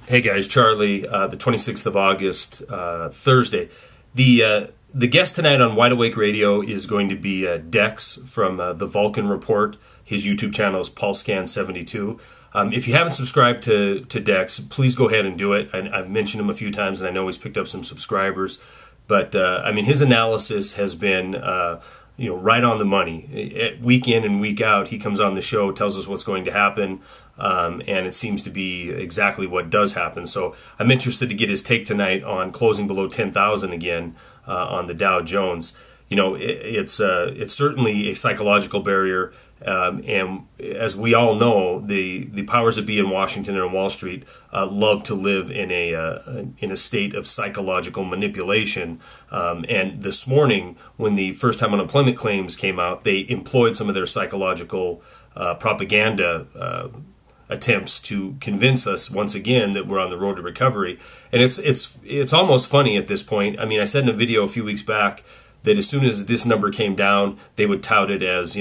Hey guys, Charlie. The 26th of August, Thursday. The guest tonight on Wide Awake Radio is going to be Dex from the Vulcan Report. His YouTube channel is PulseScan72. If you haven't subscribed to Dex, please go ahead and do it. I've mentioned him a few times, and I know he's picked up some subscribers. But I mean, his analysis has been right on the money. Week in and week out, he comes on the show, tells us what's going to happen. And it seems to be exactly what does happen. So I'm interested to get his take tonight on closing below 10,000 again on the Dow Jones. You know, it's certainly a psychological barrier, and as we all know, the powers that be in Washington and on Wall Street love to live in a state of psychological manipulation. And this morning, when the first-time unemployment claims came out, they employed some of their psychological propaganda attempts to convince us once again that we're on the road to recovery. And it's almost funny at this point. I mean, I said in a video a few weeks back that as soon as this number came down, they would tout it as,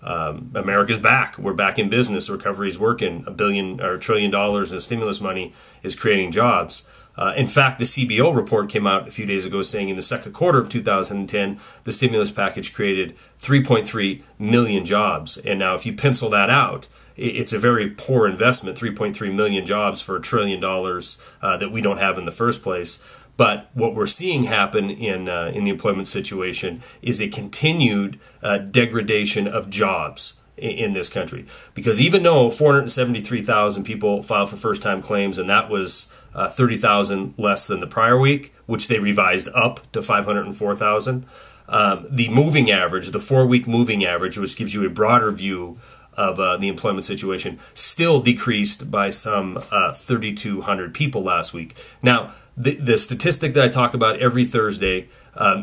America's back. We're back in business. Recovery's working. $1 billion or $1 trillion in stimulus money is creating jobs. In fact, the CBO report came out a few days ago saying in the second quarter of 2010, the stimulus package created 3.3 million jobs. And now if you pencil that out, it's a very poor investment, 3.3 million jobs for $1 trillion that we don't have in the first place. But what we're seeing happen in the employment situation is a continued degradation of jobs in this country. Because even though 473,000 people filed for first-time claims, and that was 30,000 less than the prior week, which they revised up to 504,000, the moving average, the 4-week moving average, which gives you a broader view of the employment situation, still decreased by some 3,200 people last week. Now, the statistic that I talk about every Thursday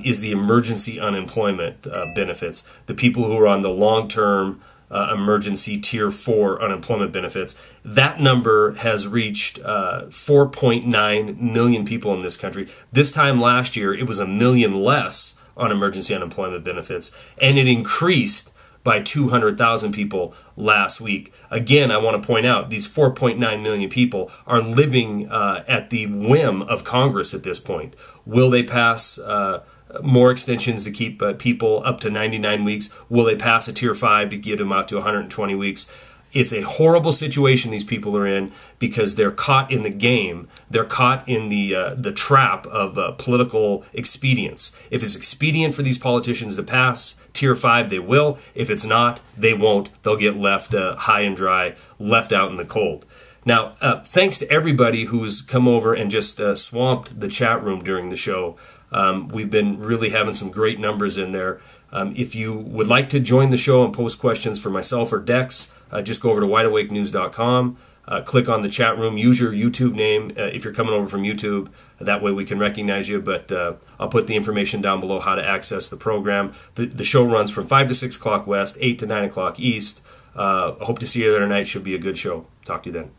is the emergency unemployment benefits, the people who are on the long-term emergency tier 4 unemployment benefits. That number has reached 4.9 million people in this country. This time last year, it was 1 million less on emergency unemployment benefits, and it increased by 200,000 people last week. Again, I want to point out these 4.9 million people are living at the whim of Congress at this point. Will they pass more extensions to keep people up to 99 weeks? Will they pass a tier 5 to get them out to 120 weeks? It's a horrible situation these people are in because they're caught in the game. They're caught in the trap of political expedience. If it's expedient for these politicians to pass tier 5, they will. If it's not, they won't. They'll get left high and dry, left out in the cold. Now, thanks to everybody who's come over and just swamped the chat room during the show. We've been really having some great numbers in there. If you would like to join the show and post questions for myself or Dex, just go over to wideawakenews.com, click on the chat room, use your YouTube name if you're coming over from YouTube. That way we can recognize you, but I'll put the information down below how to access the program. The show runs from 5 to 6 o'clock West, 8 to 9 o'clock East. I hope to see you there tonight. Should be a good show. Talk to you then.